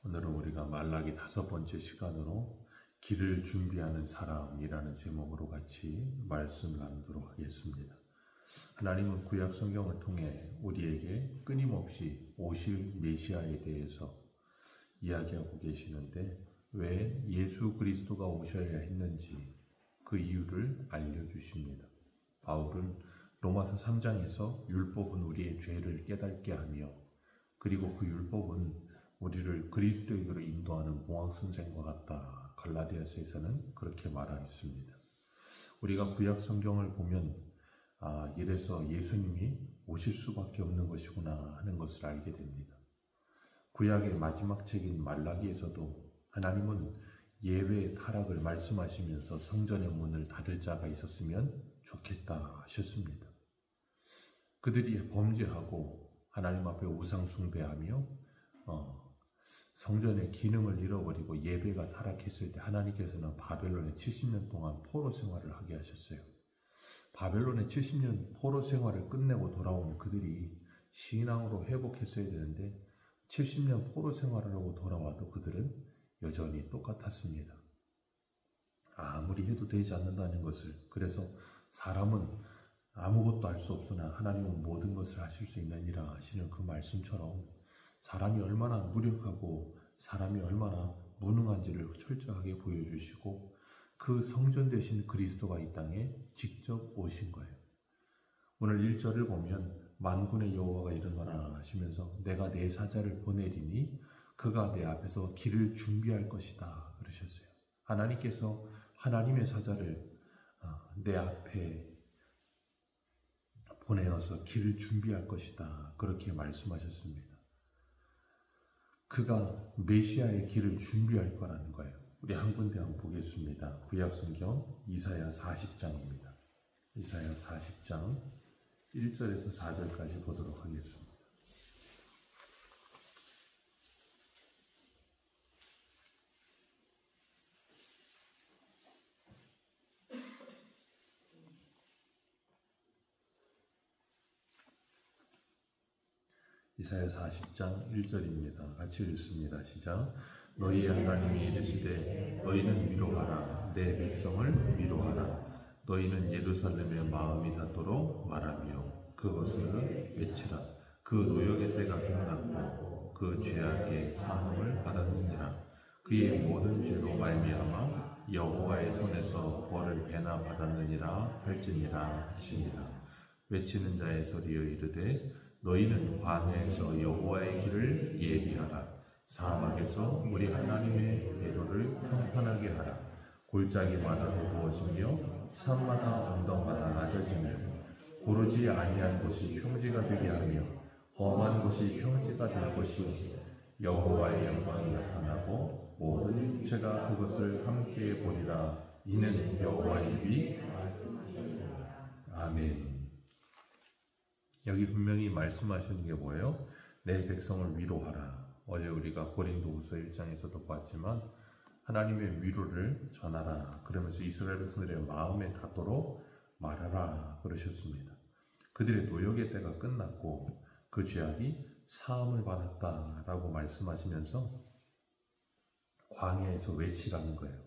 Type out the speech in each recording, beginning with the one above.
오늘은 우리가 말라기 5번째 시간으로 길을 준비하는 사람이라는 제목으로 같이 말씀 나누도록 하겠습니다. 하나님은 구약 성경을 통해 우리에게 끊임없이 오실 메시아에 대해서 이야기하고 계시는데 왜 예수 그리스도가 오셔야 했는지 그 이유를 알려주십니다. 바울은 로마서 3장에서 율법은 우리의 죄를 깨닫게 하며 그리고 그 율법은 우리를 그리스도에게로 인도하는 봉황선생과 같다. 갈라디아서에서는 그렇게 말하였습니다. 우리가 구약 성경을 보면 이래서 예수님이 오실 수밖에 없는 것이구나 하는 것을 알게 됩니다. 구약의 마지막 책인 말라기에서도 하나님은 예외의 타락을 말씀하시면서 성전의 문을 닫을 자가 있었으면 좋겠다 하셨습니다. 그들이 범죄하고 하나님 앞에 우상 숭배하며 성전의 기능을 잃어버리고 예배가 타락했을 때 하나님께서는 바벨론에 70년 동안 포로 생활을 하게 하셨어요. 바벨론의 70년 포로 생활을 끝내고 돌아온 그들이 신앙으로 회복했어야 되는데 70년 포로 생활을 하고 돌아와도 그들은 여전히 똑같았습니다. 아무리 해도 되지 않는다는 것을, 그래서 사람은 아무것도 할 수 없으나 하나님은 모든 것을 하실 수 있느니라 하시는 그 말씀처럼 사람이 얼마나 무력하고 사람이 얼마나 무능한지를 철저하게 보여주시고 그 성전 되신 그리스도가 이 땅에 직접 오신 거예요. 오늘 1절을 보면 만군의 여호와가 이르노라 하시면서 내가 내 사자를 보내리니 그가 내 앞에서 길을 준비할 것이다 그러셨어요. 하나님께서 하나님의 사자를 내 앞에 보내어서 길을 준비할 것이다 그렇게 말씀하셨습니다. 그가 메시아의 길을 준비할 거라는 거예요. 우리 한 군데 한번 보겠습니다. 구약성경 이사야 40장입니다. 이사야 40장 1절에서 4절까지 보도록 하겠습니다. 이사야 40장 1절입니다. 같이 읽습니다. 시작. 너희 하나님이 이르시되 너희는 위로하라. 내 백성을 위로하라. 너희는 예루살렘의 마음이 닿도록 말하며 그것을 외치라. 그 노역의 때가 끝났고 그 죄악의 사함을 받았느니라. 그의 모든 죄로 말미암아 여호와의 손에서 벌을 배나 받았느니라 할지니라 하시니라. 외치는 자의 소리여 이르되 너희는 광야에서 여호와의 길을 예비하라. 사막에서 우리 하나님의 배로를 평탄하게 하라. 골짜기마다 도부어지며 산마다 언덕마다 낮아지며 고르지 아니한 곳이 평지가 되게 하며 험한 곳이 평지가 될 것이요 여호와의 영광이 나타나고 모든 육체가 그것을 함께 보리라. 이는 여호와의 입이 아멘. 여기 분명히 말씀하시는 게 뭐예요? 내 백성을 위로하라. 어제 우리가 고린도후서 1장에서도 봤지만 하나님의 위로를 전하라. 그러면서 이스라엘 백성들의 마음에 닿도록 말하라 그러셨습니다. 그들의 노역의 때가 끝났고 그 죄악이 사함을 받았다라고 말씀하시면서 광야에서 외치라는 거예요.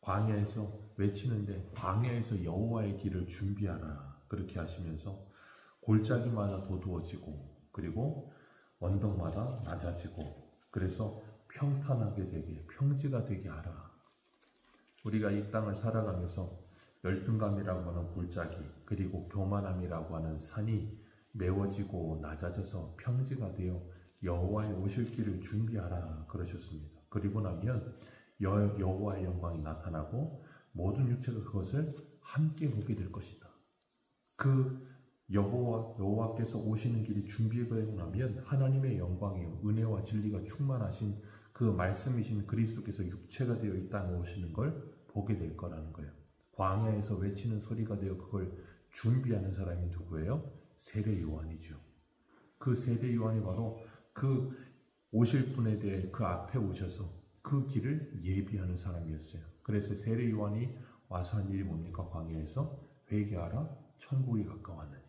광야에서 외치는데 광야에서 여호와의 길을 준비하라 그렇게 하시면서 골짜기마다 도두어지고 그리고 언덕마다 낮아지고 그래서 평탄하게 되게 평지가 되게 하라. 우리가 이 땅을 살아가면서 열등감이라고 하는 골짜기 그리고 교만함이라고 하는 산이 메워지고 낮아져서 평지가 되어 여호와의 오실 길을 준비하라 그러셨습니다. 그리고 나면 여호와의 영광이 나타나고 모든 육체가 그것을 함께 보게 될 것이다. 그 여호와께서 오시는 길이 준비되고 나면 하나님의 영광이요 은혜와 진리가 충만하신 그 말씀이신 그리스도께서 육체가 되어 이 땅에 오시는 걸 보게 될 거라는 거예요. 광야에서 외치는 소리가 되어 그걸 준비하는 사람이 누구예요? 세례 요한이죠. 그 세례 요한이 바로 그 오실 분에 대해 그 앞에 오셔서 그 길을 예비하는 사람이었어요. 그래서 세례 요한이 와서 한 일이 뭡니까? 광야에서 회개하라 천국이 가까웠느니라.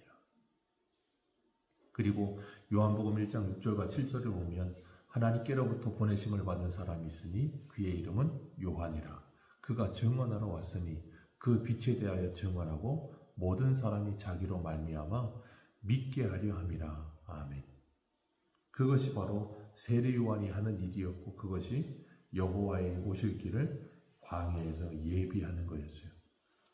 그리고 요한복음 1장 6절과 7절을 보면 하나님께로부터 보내심을 받은 사람이 있으니 그의 이름은 요한이라. 그가 증언하러 왔으니 그 빛에 대하여 증언하고 모든 사람이 자기로 말미암아 믿게 하려 함이라. 아멘. 그것이 바로 세례 요한이 하는 일이었고, 그것이 여호와의 오실 길을 광야에서 예비하는 거였어요.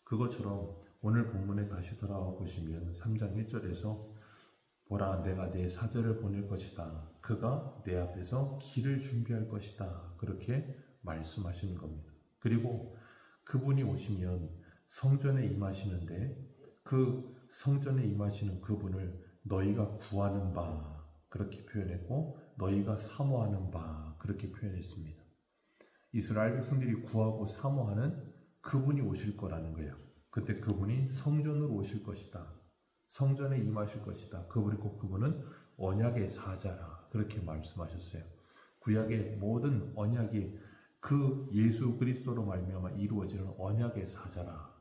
그것처럼 오늘 본문에 다시 돌아와 보시면 3장 1절에서 보라, 내가 내 사자를 보낼 것이다. 그가 내 앞에서 길을 준비할 것이다. 그렇게 말씀하시는 겁니다. 그리고 그분이 오시면 성전에 임하시는데, 그 성전에 임하시는 그분을 너희가 구하는 바 그렇게 표현했고, 너희가 사모하는 바 그렇게 표현했습니다. 이스라엘 백성들이 구하고 사모하는 그분이 오실 거라는 거예요. 그때 그분이 성전으로 오실 것이다. 성전에 임하실 것이다. 그리고 그분은 언약의 사자라. 그렇게 말씀하셨어요. 구약의 모든 언약이 그 예수 그리스도로 말미암아 이루어지는 언약의 사자라.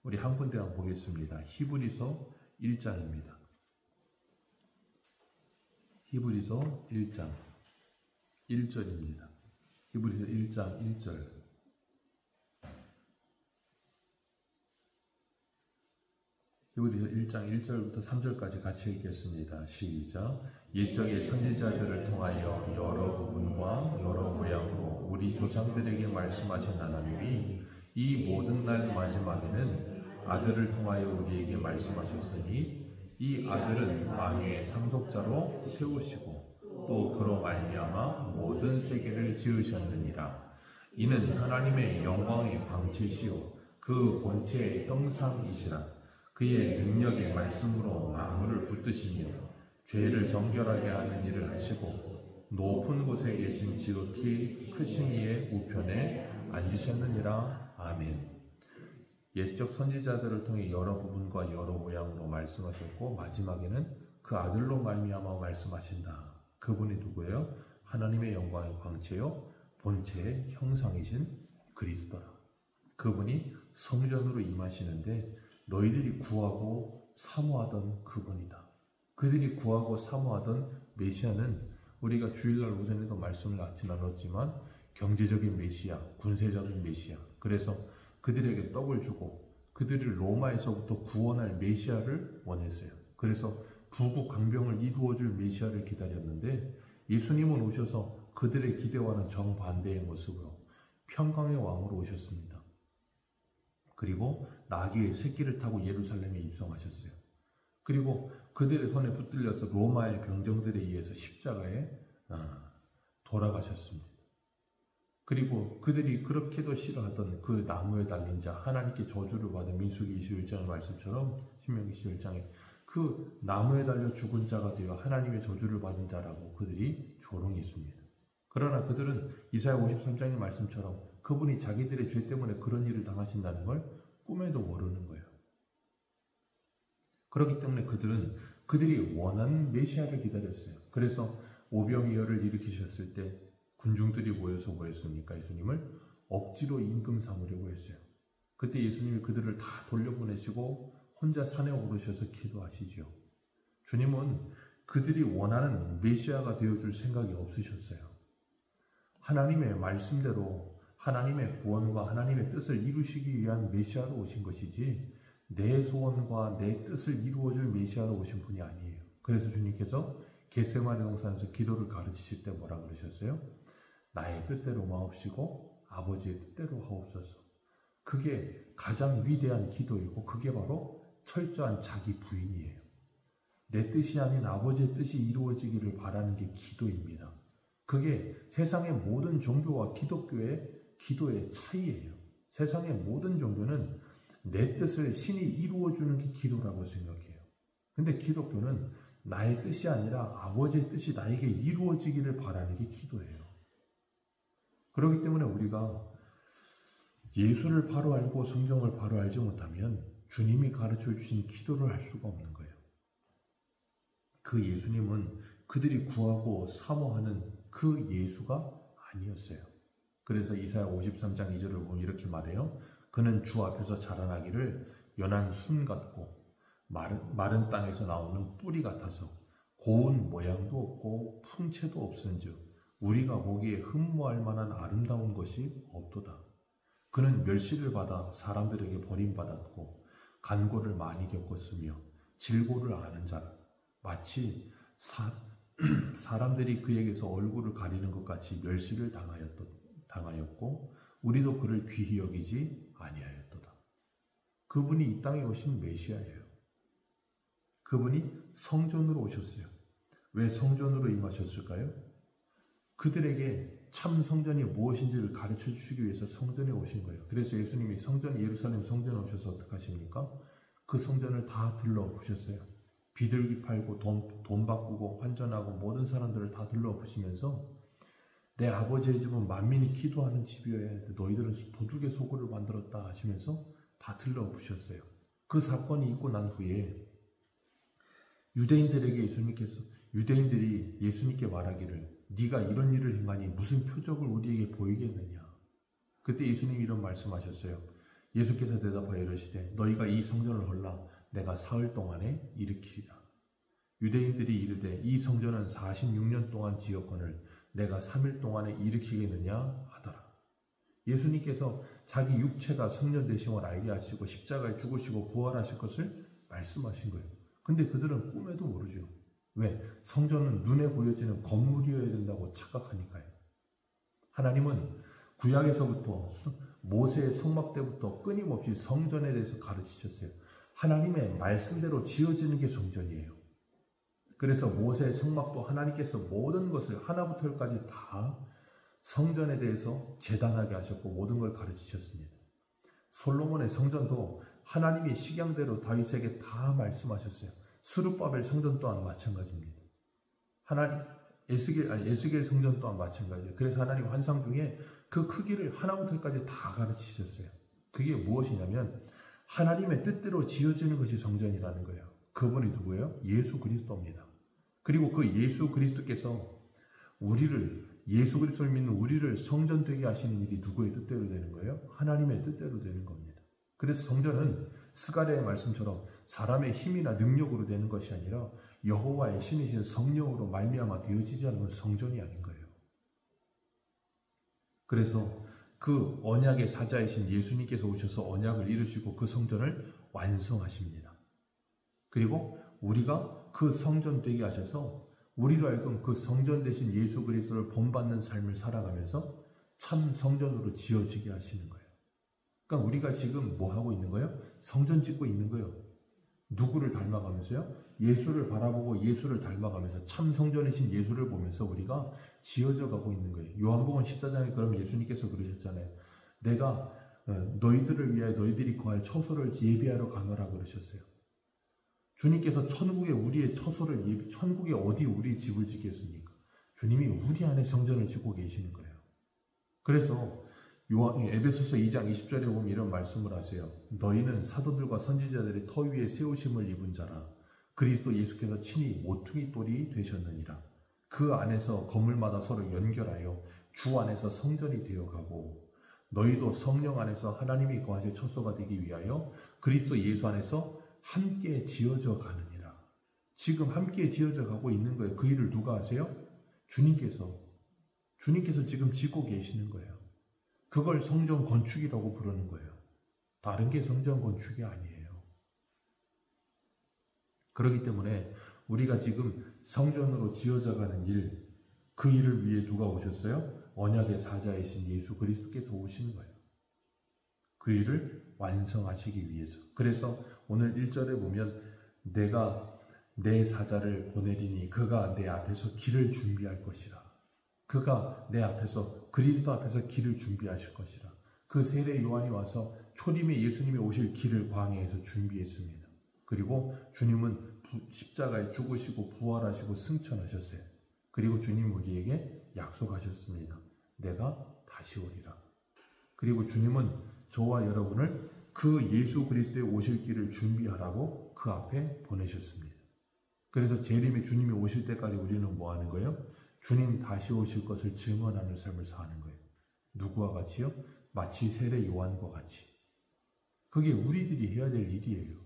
우리 한 군데 한번 보겠습니다. 히브리서 1장입니다. 히브리서 1장 1절입니다. 히브리서 1장 1절. 히브리서 1장 1절부터 3절까지 같이 읽겠습니다. 시작. 옛적의 선지자들을 통하여 여러 부분과 여러 모양으로 우리 조상들에게 말씀하신 하나님이 이 모든 날 마지막에는 아들을 통하여 우리에게 말씀하셨으니, 이 아들은 만유의 상속자로 세우시고 또 그로 말미암아 모든 세계를 지으셨느니라. 이는 하나님의 영광의 광채시요 그 본체의 형상이시라. 그의 능력의 말씀으로 만물을 붙드시며 죄를 정결하게 하는 일을 하시고 높은 곳에 계신 지극히 크신 이의 우편에 앉으셨느니라. 아멘. 옛적 선지자들을 통해 여러 부분과 여러 모양으로 말씀하셨고, 마지막에는 그 아들로 말미암아 말씀하신다. 그분이 누구예요? 하나님의 영광의 광채요 본체의 형상이신 그리스도라. 그분이 성전으로 임하시는데 너희들이 구하고 사모하던 그분이다. 그들이 구하고 사모하던 메시아는 우리가 주일날 오전에도 말씀을 나눴지만 경제적인 메시아, 군세적인 메시아. 그래서 그들에게 떡을 주고 그들을 로마에서부터 구원할 메시아를 원했어요. 그래서 부국 강병을 이루어줄 메시아를 기다렸는데, 예수님은 오셔서 그들의 기대와는 정반대의 모습으로 평강의 왕으로 오셨습니다. 그리고 나귀의 새끼를 타고 예루살렘에 입성하셨어요. 그리고 그들의 손에 붙들려서 로마의 병정들에 의해서 십자가에 돌아가셨습니다. 그리고 그들이 그렇게도 싫어하던 그 나무에 달린 자, 하나님께 저주를 받은 민수기 21장의 말씀처럼 신명기 11장에 그 나무에 달려 죽은 자가 되어 하나님의 저주를 받은 자라고 그들이 조롱했습니다. 그러나 그들은 이사야 53장의 말씀처럼 그분이 자기들의 죄 때문에 그런 일을 당하신다는 걸 꿈에도 모르는 거예요. 그렇기 때문에 그들은 그들이 원하는 메시아를 기다렸어요. 그래서 오병이어를 일으키셨을 때 군중들이 모여서 뭐했습니까? 예수님을 억지로 임금 삼으려고 했어요. 그때 예수님이 그들을 다 돌려보내시고 혼자 산에 오르셔서 기도하시죠. 주님은 그들이 원하는 메시아가 되어줄 생각이 없으셨어요. 하나님의 말씀대로 하나님의 구원과 하나님의 뜻을 이루시기 위한 메시아로 오신 것이지, 내 소원과 내 뜻을 이루어줄 메시아로 오신 분이 아니에요. 그래서 주님께서 겟세마네 동산에서 기도를 가르치실 때 뭐라 그러셨어요? 나의 뜻대로 마옵시고 아버지의 뜻대로 하옵소서. 그게 가장 위대한 기도이고, 그게 바로 철저한 자기 부인이에요. 내 뜻이 아닌 아버지의 뜻이 이루어지기를 바라는 게 기도입니다. 그게 세상의 모든 종교와 기독교의 기도의 차이예요. 세상의 모든 종교는 내 뜻을 신이 이루어주는 게 기도라고 생각해요. 근데 기독교는 나의 뜻이 아니라 아버지의 뜻이 나에게 이루어지기를 바라는 게 기도예요. 그렇기 때문에 우리가 예수를 바로 알고 성경을 바로 알지 못하면 주님이 가르쳐 주신 기도를 할 수가 없는 거예요. 그 예수님은 그들이 구하고 사모하는 그 예수가 아니었어요. 그래서 이사야 53장 2절을 보면 이렇게 말해요. 그는 주 앞에서 자라나기를 연한 순 같고 마른 땅에서 나오는 뿌리 같아서 고운 모양도 없고 풍채도 없은즉 우리가 보기에 흠모할 만한 아름다운 것이 없도다. 그는 멸시를 받아 사람들에게 버림받았고 간고를 많이 겪었으며 질고를 아는 자라. 마치 사람들이 그에게서 얼굴을 가리는 것 같이 멸시를 당하였고 우리도 그를 귀히 여기지 아니하였도다. 그분이 이 땅에 오신 메시아예요. 그분이 성전으로 오셨어요. 왜 성전으로 임하셨을까요? 그들에게 참 성전이 무엇인지를 가르쳐 주시기 위해서 성전에 오신 거예요. 그래서 예수님이 예루살렘 성전에 오셔서 어떻게 하십니까? 그 성전을 다 들러부셨어요. 비둘기 팔고 돈 바꾸고 환전하고 모든 사람들을 다 들러부시면서 내 아버지의 집은 만민이 기도하는 집이어야 해. 너희들은 도둑의 소굴을 만들었다 하시면서 다 들러부셨어요. 그 사건이 있고 난 후에 유대인들이 예수님께 말하기를 네가 이런 일을 행하니 무슨 표적을 우리에게 보이겠느냐. 그때 예수님이 이런 말씀하셨어요. 예수께서 대답하여 이르시되 너희가 이 성전을 헐라 내가 사흘 동안에 일으키리라. 유대인들이 이르되 이 성전은 46년 동안 지었거늘 내가 3일 동안에 일으키겠느냐 하더라. 예수님께서 자기 육체가 성전 되심을 알게 하시고 십자가에 죽으시고 부활하실 것을 말씀하신 거예요. 근데 그들은 꿈에도 모르죠. 왜? 성전은 눈에 보여지는 건물이어야 된다고 착각하니까요. 하나님은 구약에서부터 모세의 성막 때부터 끊임없이 성전에 대해서 가르치셨어요. 하나님의 말씀대로 지어지는 게 성전이에요. 그래서 모세의 성막도 하나님께서 모든 것을 하나부터 열까지 다 성전에 대해서 재단하게 하셨고 모든 걸 가르치셨습니다. 솔로몬의 성전도 하나님이 식양대로 다윗에게 다 말씀하셨어요. 스룹바벨 성전 또한 마찬가지입니다. 에스겔 성전 또한 마찬가지예요. 그래서 하나님 환상 중에 그 크기를 하나부터 열까지 다 가르치셨어요. 그게 무엇이냐면 하나님의 뜻대로 지어지는 것이 성전이라는 거예요. 그분이 누구예요? 예수 그리스도입니다. 그리고 그 예수 그리스도께서 예수 그리스도를 믿는 우리를 성전 되게 하시는 일이 누구의 뜻대로 되는 거예요? 하나님의 뜻대로 되는 겁니다. 그래서 성전은 스가랴의 말씀처럼 사람의 힘이나 능력으로 되는 것이 아니라 여호와의 신이신 성령으로 말미암아 되어지지 않으면 성전이 아닌 거예요. 그래서 그 언약의 사자이신 예수님께서 오셔서 언약을 이루시고 그 성전을 완성하십니다. 그리고 우리가 그 성전 되게 하셔서 우리로 하여금 그 성전 대신 예수 그리스도를 본받는 삶을 살아가면서 참 성전으로 지어지게 하시는 거예요. 그러니까 우리가 지금 뭐 하고 있는 거예요? 성전 짓고 있는 거예요. 누구를 닮아가면서요? 예수를 바라보고 예수를 닮아가면서 참 성전이신 예수를 보면서 우리가 지어져 가고 있는 거예요. 요한복음 14장에 그럼 예수님께서 그러셨잖아요. 내가 너희들을 위하여 너희들이 거할 처소를 예비하러 가노라 그러셨어요. 주님께서 천국에 우리의 처소를 천국에 어디 우리 집을 짓겠습니까? 주님이 우리 안에 성전을 짓고 계시는 거예요. 그래서 에베소서 2장 20절에 보면 이런 말씀을 하세요. 너희는 사도들과 선지자들의 터 위에 세우심을 입은 자라. 그리스도 예수께서 친히 모퉁이 돌이 되셨느니라. 그 안에서 건물마다 서로 연결하여 주 안에서 성전이 되어가고 너희도 성령 안에서 하나님이 거하실 처소가 되기 위하여 그리스도 예수 안에서 함께 지어져 가느니라. 지금 함께 지어져 가고 있는 거예요. 그 일을 누가 하세요? 주님께서 지금 짓고 계시는 거예요. 그걸 성전 건축이라고 부르는 거예요. 다른 게 성전 건축이 아니에요. 그렇기 때문에 우리가 지금 성전으로 지어져 가는 일, 그 일을 위해 누가 오셨어요? 언약의 사자이신 예수 그리스도께서 오시는 거예요. 그 일을 완성하시기 위해서. 그래서 오늘 1절에 보면 내가 내 사자를 보내리니 그가 내 앞에서 길을 준비할 것이라. 그가 내 앞에서 그리스도 앞에서 길을 준비하실 것이라. 그 세례 요한이 와서 초림의 예수님이 오실 길을 광야에서 준비했습니다. 그리고 주님은 십자가에 죽으시고 부활하시고 승천하셨어요. 그리고 주님 우리에게 약속하셨습니다. 내가 다시 오리라. 그리고 주님은 저와 여러분을 그 예수 그리스도의 오실 길을 준비하라고 그 앞에 보내셨습니다. 그래서 재림의 주님이 오실 때까지 우리는 뭐 하는 거예요? 주님 다시 오실 것을 증언하는 삶을 사는 거예요. 누구와 같이요? 마치 세례 요한과 같이. 그게 우리들이 해야 될 일이에요.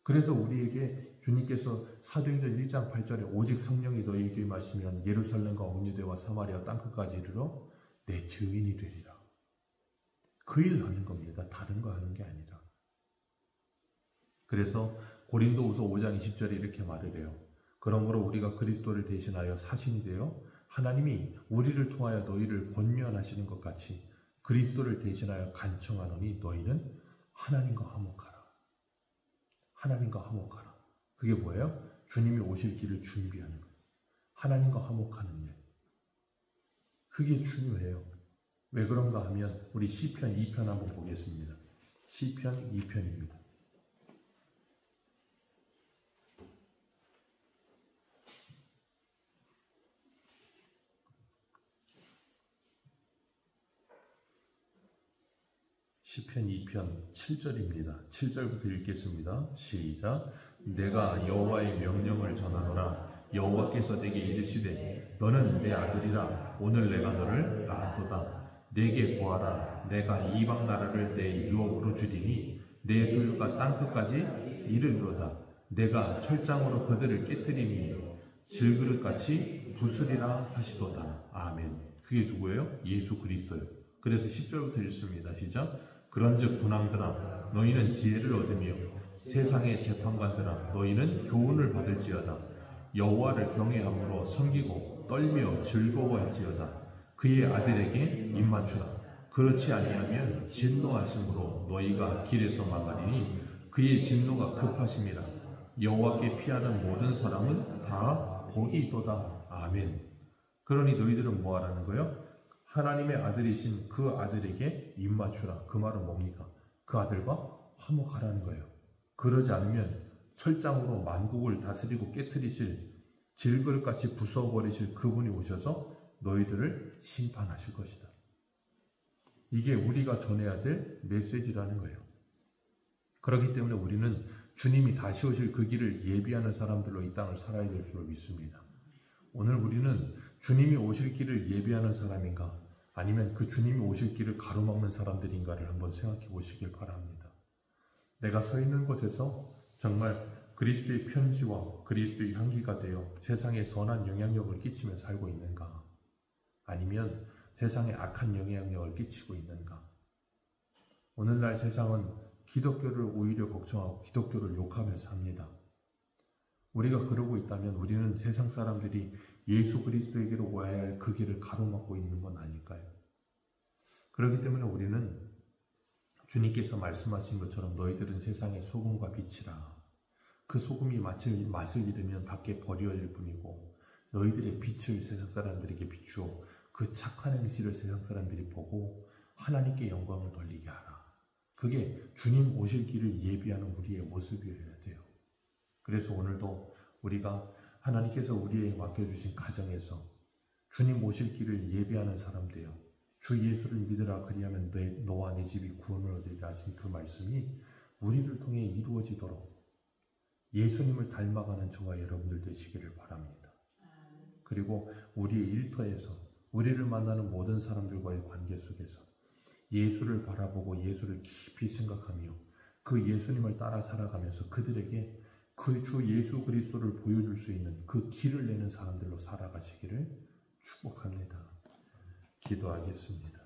그래서 우리에게 주님께서 사도행전 1장 8절에 오직 성령이 너희에게 임하시면 예루살렘과 온 유대와 사마리아 땅끝까지 이르러 내 증인이 되리라. 그 일 하는 겁니다. 다른 거 하는 게 아니라. 그래서 고린도후서 5장 20절에 이렇게 말을 해요. 그러므로 우리가 그리스도를 대신하여 사신이 되어 하나님이 우리를 통하여 너희를 권면하시는 것 같이 그리스도를 대신하여 간청하노니 너희는 하나님과 화목하라. 하나님과 화목하라. 그게 뭐예요? 주님이 오실 길을 준비하는 거예요. 하나님과 화목하는 일. 그게 중요해요. 왜 그런가 하면 우리 시편 2편 한번 보겠습니다. 시편 2편입니다. 시편 2편 7절입니다. 7절부터 읽겠습니다. 시작. 내가 여호와의 명령을 전하노라. 여호와께서 내게 이르시되 너는 내 아들이라. 오늘 내가 너를 낳았도다. 내게 구하라. 내가 이방 나라를 내 유업으로 주리니 내 소유가 땅끝까지 이르리로다. 내가 철장으로 그들을 깨뜨리니 질그릇같이 부수리라 하시도다. 아멘. 그게 누구예요? 예수 그리스도예요. 그래서 10절부터 읽습니다. 시작. 그런즉 군왕들아 너희는 지혜를 얻으며 세상의 재판관들아 너희는 교훈을 받을지어다. 여호와를 경외함으로 섬기고 떨며 즐거워할지어다. 그의 아들에게 입맞추라. 그렇지 아니하면 진노하심으로 너희가 길에서 망하리니 그의 진노가 급하심이라. 여호와께 피하는 모든 사람은 다 복이 있도다. 아멘. 그러니 너희들은 뭐 하라는 거예요? 하나님의 아들이신 그 아들에게 입맞추라. 그 말은 뭡니까? 그 아들과 화목하라는 거예요. 그러지 않으면 철장으로 만국을 다스리고 깨트리실 질그릇같이 부숴버리실 그분이 오셔서 너희들을 심판하실 것이다. 이게 우리가 전해야 될 메시지라는 거예요. 그렇기 때문에 우리는 주님이 다시 오실 그 길을 예비하는 사람들로 이 땅을 살아야 될 줄로 믿습니다. 오늘 우리는 주님이 오실 길을 예비하는 사람인가 아니면 그 주님이 오실 길을 가로막는 사람들인가를 한번 생각해 보시길 바랍니다. 내가 서 있는 곳에서 정말 그리스도의 편지와 그리스도의 향기가 되어 세상에 선한 영향력을 끼치며 살고 있는가 아니면 세상에 악한 영향력을 끼치고 있는가. 오늘날 세상은 기독교를 오히려 걱정하고 기독교를 욕하며 삽니다. 우리가 그러고 있다면 우리는 세상 사람들이 예수 그리스도에게로 와야 할 그 길을 가로막고 있는 건 아닐까요? 그렇기 때문에 우리는 주님께서 말씀하신 것처럼 너희들은 세상의 소금과 빛이라. 그 소금이 맛을 잃으면 밖에 버려질 뿐이고 너희들의 빛을 세상 사람들에게 비추어 그 착한 행실을 세상 사람들이 보고 하나님께 영광을 돌리게 하라. 그게 주님 오실 길을 예비하는 우리의 모습이어야 돼요. 그래서 오늘도 우리가 하나님께서 우리에게 맡겨주신 가정에서 주님 오실 길을 예비하는 사람 되어 주 예수를 믿으라 그리하면 너와 네 집이 구원을 얻으리라 하신 그 말씀이 우리를 통해 이루어지도록 예수님을 닮아가는 저와 여러분들 되시기를 바랍니다. 그리고 우리의 일터에서 우리를 만나는 모든 사람들과의 관계 속에서 예수를 바라보고 예수를 깊이 생각하며 그 예수님을 따라 살아가면서 그들에게 그 주 예수 그리스도를 보여줄 수 있는 그 길을 내는 사람들로 살아가시기를 축복합니다. 기도하겠습니다.